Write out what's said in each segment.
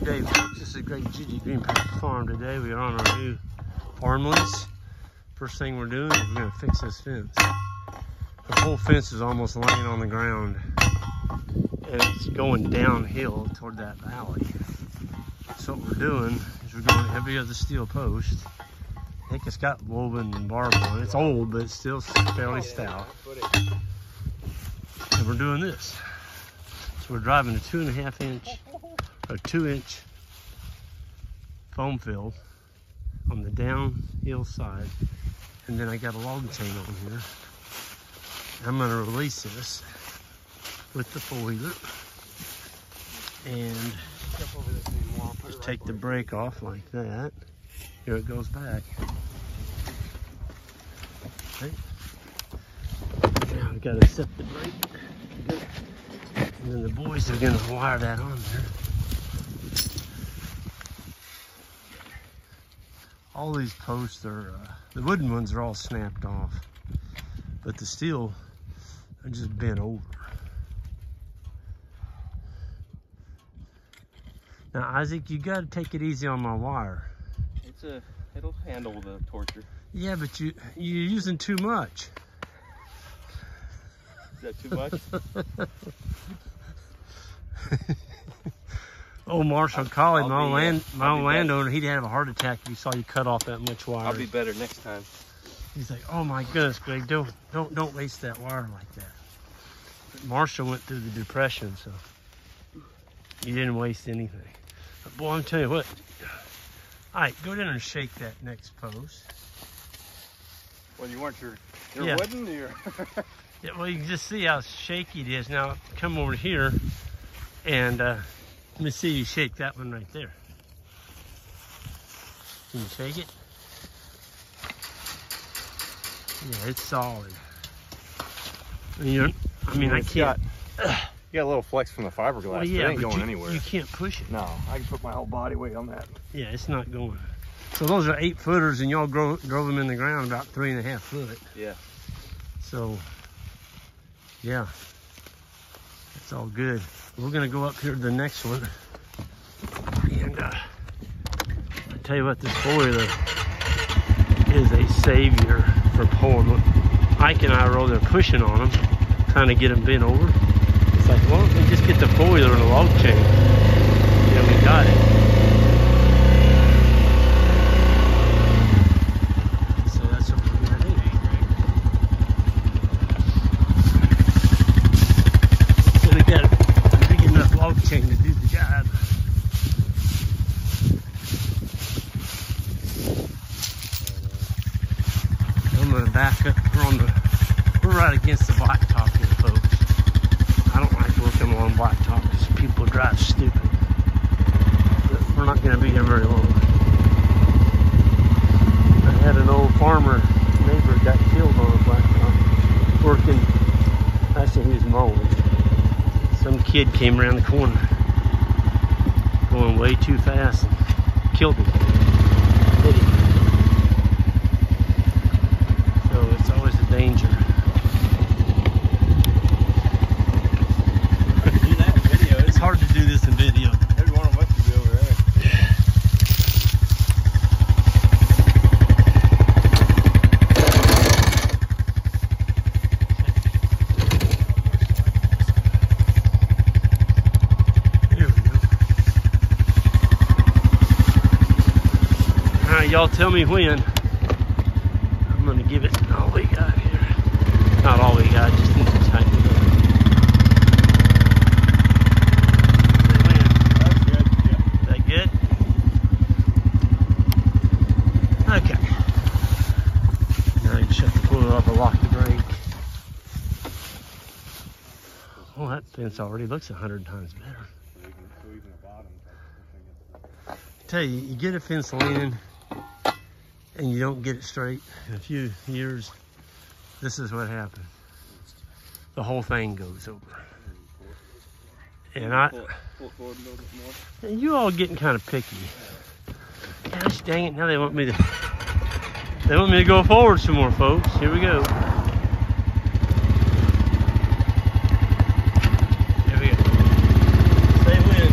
day, folks. This is a great GG Green Pasture Farm today. We are on our new farm lease. First thing we're doing is we're going to fix this fence. The whole fence is almost laying on the ground, and it's going downhill toward that valley. So what we're doing is we're going every other steel post. I think it's got woven and barb on it. It's old, but it's still fairly stout. And we're doing this. So we're driving a 2.5 inch or 2-inch foam fill on the downhill side. And then I got a log chain on here. I'm gonna release this with the 4-wheeler and just take the brake off like that. Here it goes back. Okay. Now I've got to set the brake. Good. And then the boys are gonna wire that on there. All these posts are, the wooden ones are all snapped off, but the steel are just bent over. Now, Isaac, you got to take it easy on my wire. It'll handle the torture. Yeah, but you're using too much. Is that too much? Oh, Marshall Colley, my own landowner, he'd have a heart attack if he saw you cut off that much wire. I'll be better next time. He's like, oh my goodness, Greg, don't waste that wire like that. But Marshall went through the depression, so he didn't waste anything. But boy, I'm telling you what. All right, go down and shake that next post. Well, you want your yeah. wooden or Yeah, well, you can just see how shaky it is. Now, come over here and let me see you shake that one right there. Can you shake it? Yeah, it's solid. I can't. You got a little flex from the fiberglass. Well, yeah, it ain't going you, anywhere. You can't push it. No, I can put my whole body weight on that. Yeah, it's not going. So those are 8-footers, and y'all drove them in the ground about 3.5 foot. Yeah. So, yeah, it's all good. We're gonna go up here to the next one, and I tell you what, this 4-wheeler is a savior for pulling. Ike and I are over there pushing on them, trying to get them bent over. It's like, well, if we just get the 4-wheeler and a log chain, yeah, we got it. So that's what we're gonna do. So we got a big enough log chain to do the job. I'm gonna back up. We're right against the blacktop here, folks. I don't like working along blacktop because people drive stupid. But we're not gonna be here very long. I had an old farmer neighbor got killed on a blacktop working. Actually, he was mowing. Some kid came around the corner going way too fast and killed him. Hit him. So it's always a danger. Do that in video. It's hard to do this in video. Every one of us should be over there. There we go. All right, y'all tell me when. I'm gonna give it all we got here. Not all we got, just need to tighten it up. That's good. Yeah. Is that good? Okay. Now I can shut the cooler off and lock the brake. Well, that fence already looks 100 times better. Tell you, you get a fence in and you don't get it straight in a few years, this is what happens. The whole thing goes over. And pull it forward a little bit more. You all getting kind of picky. Gosh dang it, now they want me to go forward some more, folks. Here we go. Here we go. Say when.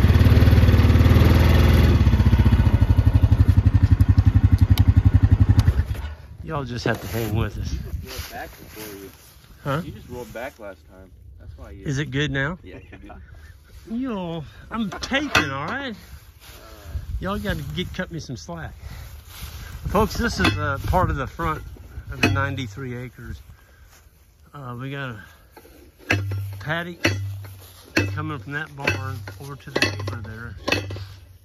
y'all just have to hang with us. You just rolled back before you. Huh? You just rolled back last time. That's why you. Is it good now? Yeah, you're good. Yo, I'm taping, all right? Y'all got to cut me some slack. Folks, this is part of the front of the 93 acres. We got a paddock coming from that barn over to the neighbor there.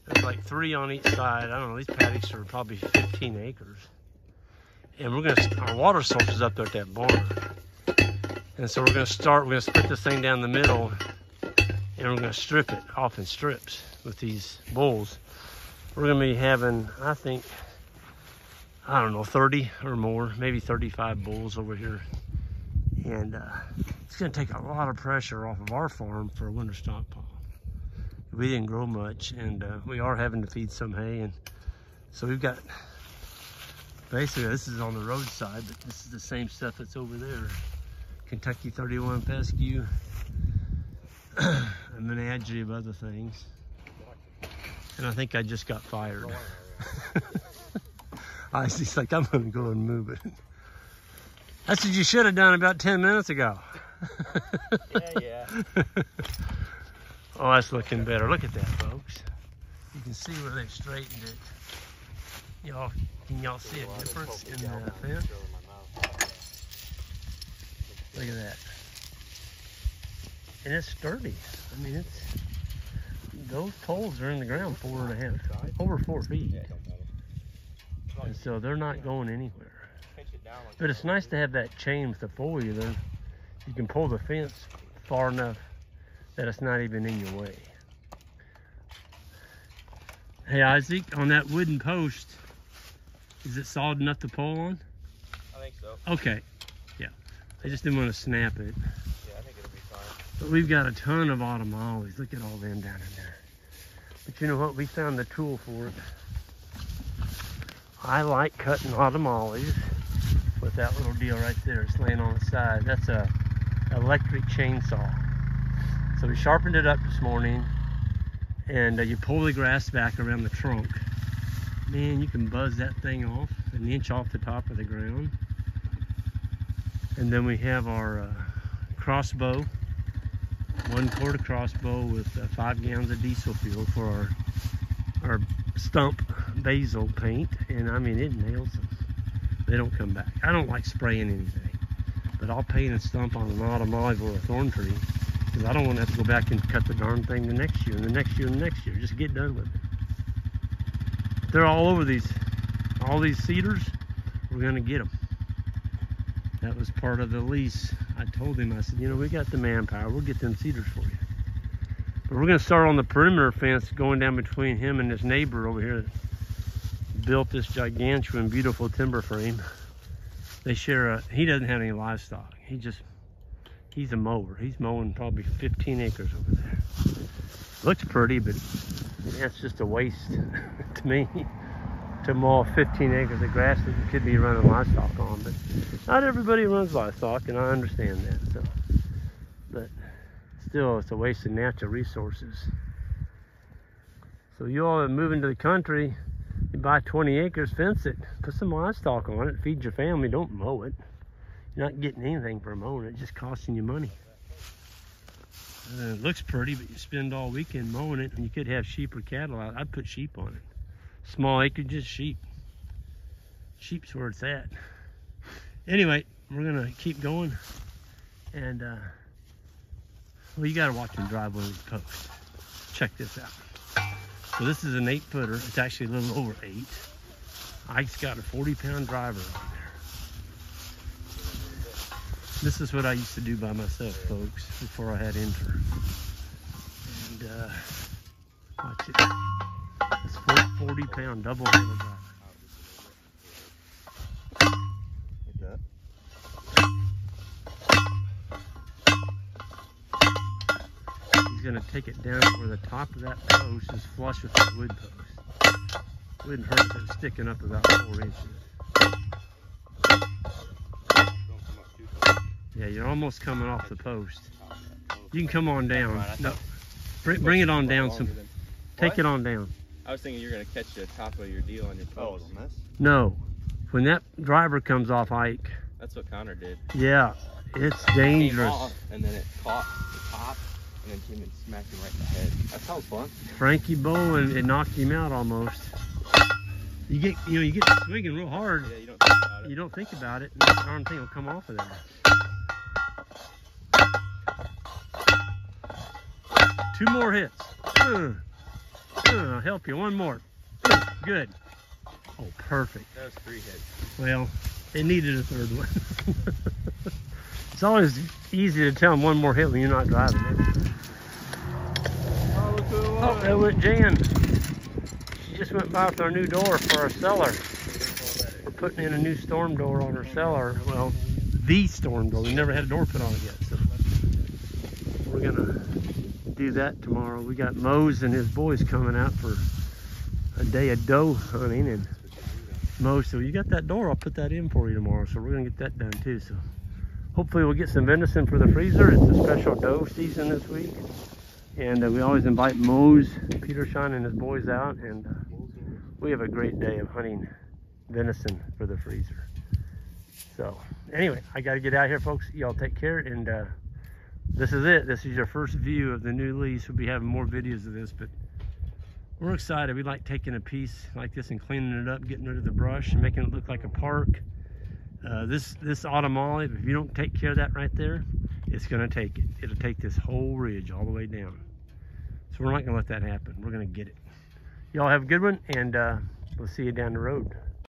There's like 3 on each side. I don't know, these paddocks are probably 15 acres. And our water source is up there at that barn. And so we're gonna split this thing down the middle, and we're gonna strip it off in strips with these bulls. We're gonna be having, I think, I don't know, 30 or more, maybe 35 bulls over here. And it's gonna take a lot of pressure off of our farm for a winter stockpile. We didn't grow much, and we are having to feed some hay. And so we've got, basically this is on the roadside, but this is the same stuff that's over there. Kentucky 31 fescue, a menagerie of other things. And I think I just got fired. He's like, I'm gonna go and move it. That's what you should have done about 10 minutes ago. Yeah. Oh, that's looking better. Look at that, folks. You can see where they've straightened it. Can y'all see a difference in the fence? Look at that. And it's sturdy. I mean, those poles are in the ground 4.5, over 4 feet. And so they're not going anywhere. But it's nice to have that chain with the four-wheeler. You can pull the fence far enough that it's not even in your way. Hey Isaac, on that wooden post, is it solid enough to pull on? I think so. Okay, yeah. I just didn't want to snap it. Yeah, I think it'll be fine. But we've got a ton of autumn olives. Look at all them down in there. But you know what? We found the tool for it. I like cutting autumn olives with that little deal right there. It's laying on the side. That's a electric chainsaw. So we sharpened it up this morning, and you pull the grass back around the trunk. Man, you can buzz that thing off, an inch off the top of the ground. And then we have our crossbow, 1/4 crossbow with 5 gallons of diesel fuel for our stump basil paint. And I mean, it nails them. They don't come back. I don't like spraying anything, but I'll paint a stump on an autumn olive or a thorn tree, because I don't want to have to go back and cut the darn thing the next year and the next year and the next year. Just get done with it. They're all over all these cedars. We're gonna get them. That was part of the lease. I told him, I said, you know, we got the manpower. We'll get them cedars for you. But we're gonna start on the perimeter fence going down between him and this neighbor over here that built this gigantuan, beautiful timber frame. They share he doesn't have any livestock. He's a mower. He's mowing probably 15 acres over there. Looks pretty, but that's just a waste to me to mow 15 acres of grass that you could be running livestock on. But not everybody runs livestock, and I understand that. So, but still, it's a waste of natural resources. So you all are moving to the country, you buy 20 acres, fence it, put some livestock on it, feed your family, don't mow it. You're not getting anything for mowing it, it's just costing you money. It looks pretty, but you spend all weekend mowing it, and you could have sheep or cattle out. I'd put sheep on it. Small acreages, sheep. Sheep's where it's at. Anyway, we're gonna keep going, and well, you gotta watch them drive over the post. Check this out. So this is an 8-footer. It's actually a little over 8. Ike's got a 40-pound driver on there. This is what I used to do by myself, folks, before I had Enter. And watch it. It's 40-pound double-handle driver. He's gonna take it down where the top of that post is flush with the wood post. Wouldn't hurt if it was sticking up about 4 inches. Yeah, you're almost coming off the post. You can come on down. No, bring it on down. Take it on down. I was thinking you're gonna catch the top of your deal on your post. No, when that driver comes off Ike. That's what Connor did. Yeah, it's Came dangerous. off, and then it caught the top, and then came and smacked him right in the head. That sounds fun. Frankie Bowen, it knocked him out almost. You get to swinging real hard. Yeah, you don't think about it. You don't think about it, and that darn thing will come off of there. 2 more hits. I'll help you. 1 more. Good. Oh, perfect. That was 3 hits. Well, it needed a 3rd one. It's always easy to tell them 1 more hit when you're not driving. Oh, that went Jan. She just went by with our new door for our cellar. We're putting in a new storm door on our cellar. Well, the storm door. We never had a door put on it yet, so we're gonna do that tomorrow. We got Mose and his boys coming out for a day of doe hunting, and Mose, so you got that door, I'll put that in for you tomorrow, so we're gonna get that done too. So hopefully we'll get some venison for the freezer. It's a special doe season this week, and we always invite Mose, Petershon, and his boys out, and we have a great day of hunting venison for the freezer. So anyway, I got to get out here, folks. Y'all take care, and this is it. This is your first view of the new lease. We'll be having more videos of this, but we're excited. We like taking a piece like this and cleaning it up, getting rid of the brush and making it look like a park. This autumn olive, if you don't take care of that right there, it's gonna take it. It'll take this whole ridge all the way down. So we're not gonna let that happen. We're gonna get it. Y'all have a good one, and we'll see you down the road.